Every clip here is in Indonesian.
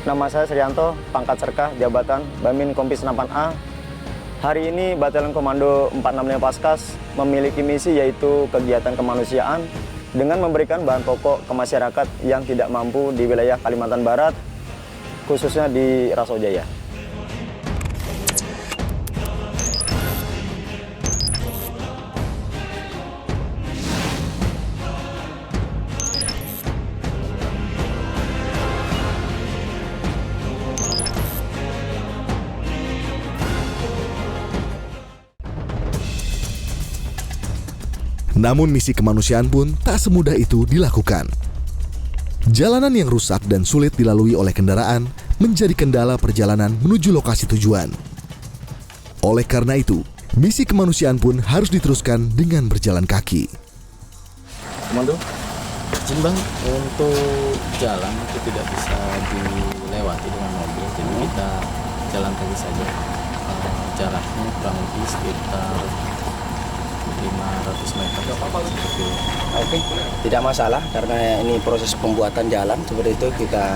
Nama saya Srianto, pangkat Serkah, jabatan Bamin Kompis 8A. Hari ini Batalion Komando 465 Paskas memiliki misi yaitu kegiatan kemanusiaan dengan memberikan bahan pokok ke masyarakat yang tidak mampu di wilayah Kalimantan Barat, khususnya di Raso Jaya. Namun misi kemanusiaan pun tak semudah itu dilakukan. Jalanan yang rusak dan sulit dilalui oleh kendaraan menjadi kendala perjalanan menuju lokasi tujuan. Oleh karena itu, misi kemanusiaan pun harus diteruskan dengan berjalan kaki. Komando, izin Bang, untuk jalan itu tidak bisa dilewati dengan mobil, jadi kita jalan kaki saja. Jaraknya kurang lebih sekitar 500 meter. Oke, tidak masalah karena ini proses pembuatan jalan seperti itu kita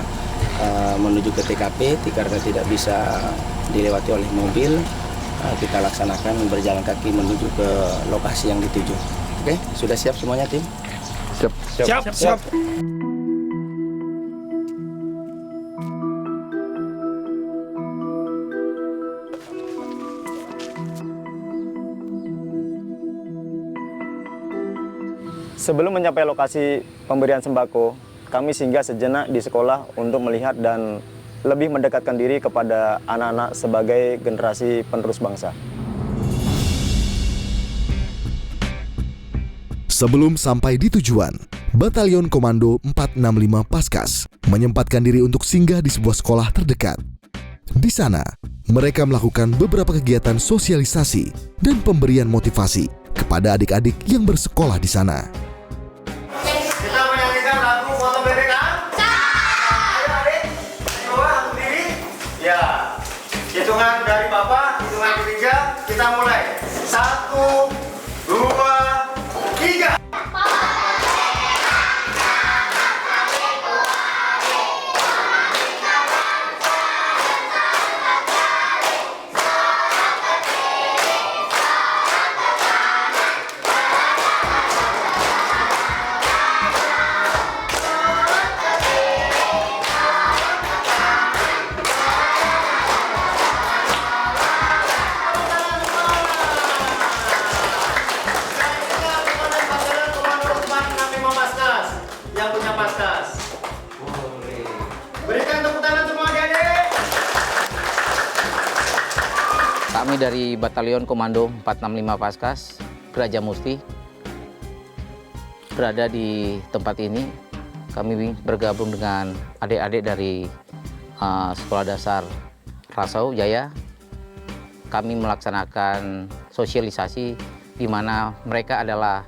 menuju ke TKP karena tidak bisa dilewati oleh mobil, kita laksanakan berjalan kaki menuju ke lokasi yang dituju. Oke, sudah siap semuanya tim? Siap. Sebelum mencapai lokasi pemberian sembako, kami singgah sejenak di sekolah untuk melihat dan lebih mendekatkan diri kepada anak-anak sebagai generasi penerus bangsa. Sebelum sampai di tujuan, Batalion Komando 465 Paskas menyempatkan diri untuk singgah di sebuah sekolah terdekat. Di sana, mereka melakukan beberapa kegiatan sosialisasi dan pemberian motivasi kepada adik-adik yang bersekolah di sana. Kita menyanyikan lagu Foto Bebek kan? Ayo adik, coba aku diri. Ya, hitungan dari Bapak, hitungan ketiga, kita mulai. 1, 2, 3. Kami dari Batalion Komando 465 Paskas, Geraja Musti, berada di tempat ini. Kami bergabung dengan adik-adik dari Sekolah Dasar Raso Jaya. Kami melaksanakan sosialisasi di mana mereka adalah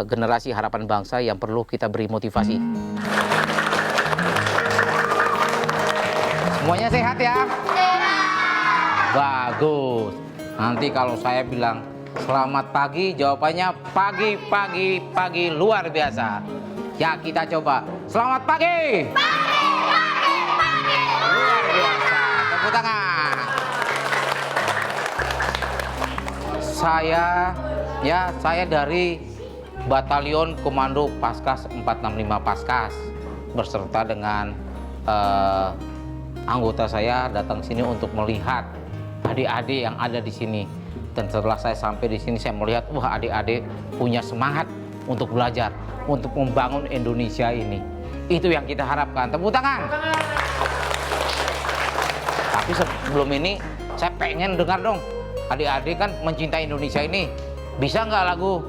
generasi harapan bangsa yang perlu kita beri motivasi. Semuanya sehat ya? Bagus. Nanti kalau saya bilang selamat pagi, jawabannya pagi, pagi, pagi, luar biasa. Ya, kita coba. Selamat pagi. Pagi, pagi, pagi. Luar biasa. Tepuk tangan. Saya dari Batalion Komando Paskas 465 Paskas berserta dengan anggota saya datang sini untuk melihat adik-adik yang ada di sini. Dan setelah saya sampai di sini, saya melihat, wah, adik-adik punya semangat untuk belajar, untuk membangun Indonesia ini. Itu yang kita harapkan. Tepuk tangan. Tapi sebelum ini, saya pengen dengar dong. Adik-adik kan mencintai Indonesia ini. Bisa nggak lagu?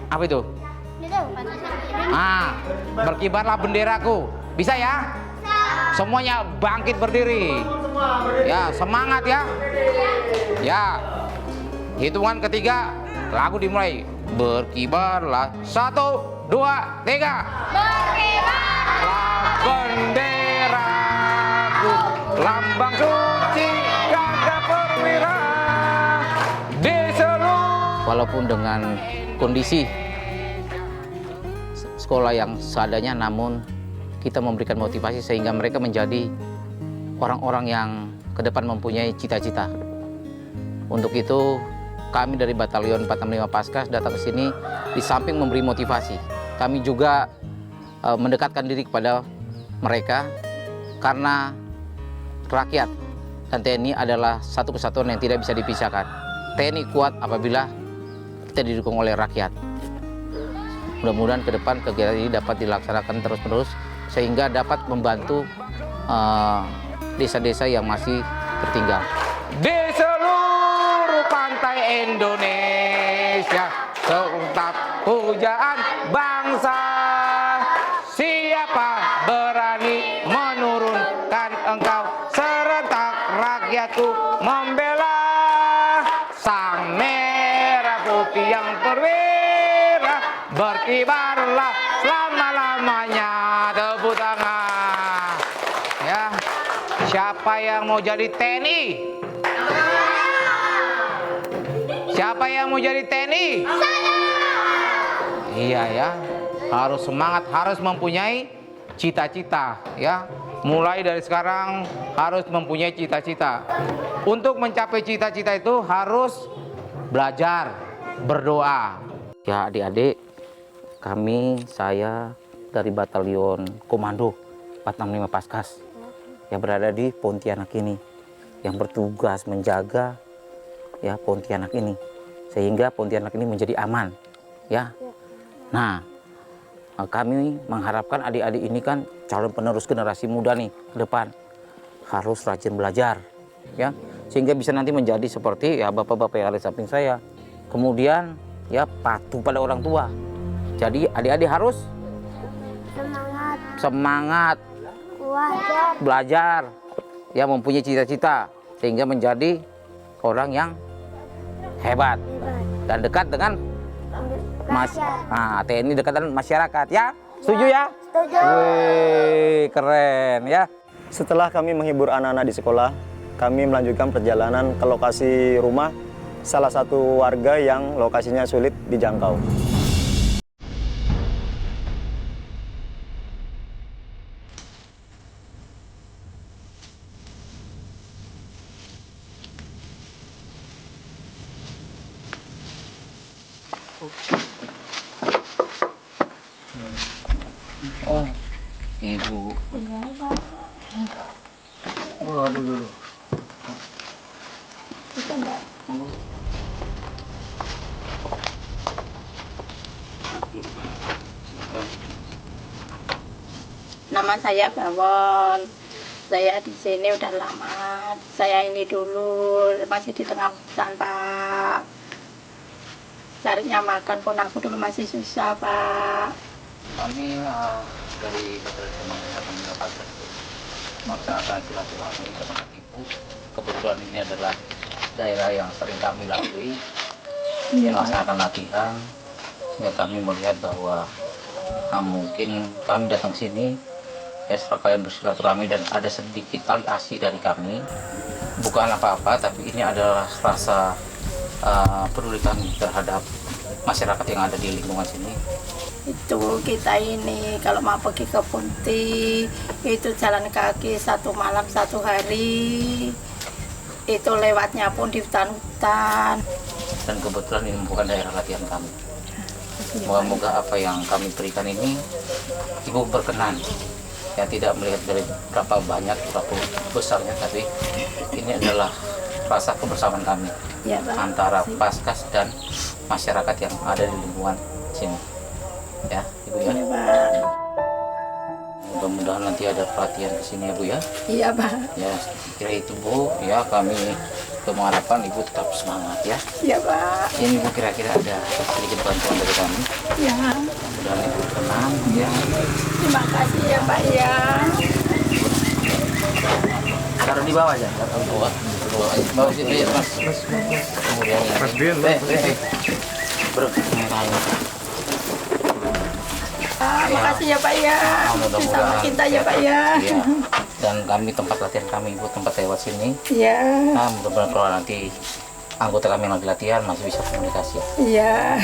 Apa itu? Berkibarlah benderaku. Bisa ya? Semuanya bangkit berdiri. Ya, semangat ya. Ya. Hitungan ketiga, lagu dimulai. Berkibarlah. 1, 2, 3. Berkibarlah benderaku, lambang suci gagah perwira di seluruh. Walaupun dengan kondisi sekolah yang seadanya, namun kita memberikan motivasi sehingga mereka menjadi orang-orang yang ke depan mempunyai cita-cita. Untuk itu kami dari Batalion 465 Paskas datang ke sini di samping memberi motivasi. Kami juga mendekatkan diri kepada mereka karena rakyat dan TNI adalah satu kesatuan yang tidak bisa dipisahkan. TNI kuat apabila kita didukung oleh rakyat. Mudah-mudahan ke depan kegiatan ini dapat dilaksanakan terus-menerus sehingga dapat membantu desa-desa yang masih tertinggal. Di seluruh pantai Indonesia tetap pujaan bangsa. Siapa berani menurunkan engkau, serentak rakyatku membela sang merah putih yang perwira, berkibarlah selama-lamanya. Tepuk tangan. Ya, siapa yang mau jadi TNI? Siapa yang mau jadi TNI? Iya ya, harus semangat, harus mempunyai cita-cita ya. Mulai dari sekarang harus mempunyai cita-cita. Untuk mencapai cita-cita itu harus belajar, berdoa. Ya adik-adik, saya dari Batalion Komando 465 Paskas yang berada di Pontianak ini, yang bertugas menjaga ya Pontianak ini sehingga Pontianak ini menjadi aman ya. Nah, kami mengharapkan adik-adik ini kan calon penerus generasi muda nih ke depan harus rajin belajar ya sehingga bisa nanti menjadi seperti ya bapak-bapak yang ada di samping saya. Kemudian ya patuh pada orang tua. Jadi adik-adik harus semangat belajar ya, mempunyai cita-cita sehingga menjadi orang yang hebat dan dekat dengan TNI, dekat dengan masyarakat ya. Setuju ya? Setuju. Wih, keren ya. Setelah kami menghibur anak-anak di sekolah, kami melanjutkan perjalanan ke lokasi rumah salah satu warga yang lokasinya sulit dijangkau. Oh, Ibu. Waduh. Nama saya Bawon. Saya di sini udah lama. Saya ini dulu masih di tengah hutan, Pak. Carinya makan pun aku dulu masih susah, Pak. Kami dari Batalion Komando 465 Paskas melaksanakan silaturahmi dengan Ibu. Kebetulan ini adalah daerah yang sering kami lalui, melaksanakan latihan. Ya, kami melihat bahwa mungkin kami datang sini ya setelah kalian bersilaturahmi dan ada sedikit tali asih dari kami. Bukan apa-apa, tapi ini adalah rasa peduli kami terhadap masyarakat yang ada di lingkungan sini. Itu kita ini kalau mau pergi ke Punti itu jalan kaki 1 malam 1 hari, itu lewatnya pun di hutan-hutan. Dan kebetulan ini bukan daerah latihan kami. Moga-moga apa yang kami berikan ini Ibu berkenan ya, tidak melihat dari berapa banyak berapa besarnya, tapi ini adalah rasa kebersamaan kami Ya, Pak. antara Paskas dan masyarakat yang ada di lingkungan sini ya Ibu ya. Iya, Pak. Mudah-mudahan nanti ada pelatihan di sini ya Bu ya. Iya, Pak. Ya kira itu Bu ya, kami mengharapkan Ibu tetap semangat ya. Iya, Pak. Ini Bu kira-kira ada sedikit bantuan dari kami. Ya. Mudah-mudahan Ibu tenang ya. Terima kasih ya, Pak ya. Taruh di bawah aja. Taruh di bawah. Bawah sini ya Mas. Kemudian Mas Bin. Bro. Makasih ya, Pak ya. Bersama kita ya, Pak ya. Iya. Dan kami tempat latihan kami Ibu, tempat lewat sini. Iya. Nah, mudah-mudahan kalau nanti anggota kami yang lagi latihan masih bisa komunikasi. Iya.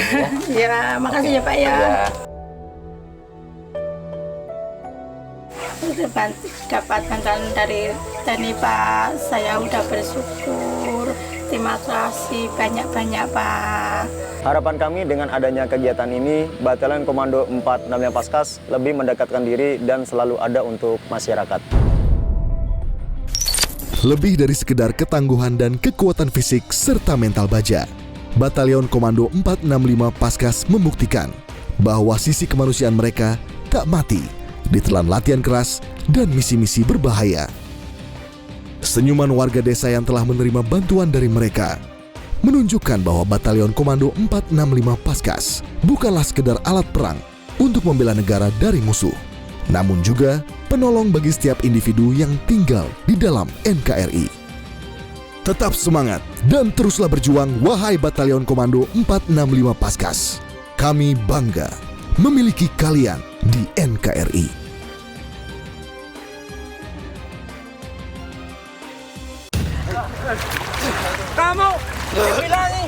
Iya, makasih ya, Pak ya. Ya. dapat bantuan dari TNI Pak. Saya udah bersyukur. Terima kasih banyak-banyak Pak. Harapan kami dengan adanya kegiatan ini, Batalion Komando 465 Paskas lebih mendekatkan diri dan selalu ada untuk masyarakat. Lebih dari sekedar ketangguhan dan kekuatan fisik serta mental baja, Batalion Komando 465 Paskas membuktikan bahwa sisi kemanusiaan mereka tak mati ditelan latihan keras dan misi-misi berbahaya. Senyuman warga desa yang telah menerima bantuan dari mereka menunjukkan bahwa Batalion Komando 465 Paskas bukanlah sekedar alat perang untuk membela negara dari musuh, namun juga penolong bagi setiap individu yang tinggal di dalam NKRI. Tetap semangat dan teruslah berjuang, wahai Batalion Komando 465 Paskas. Kami bangga memiliki kalian di NKRI. Kamu dibilangi.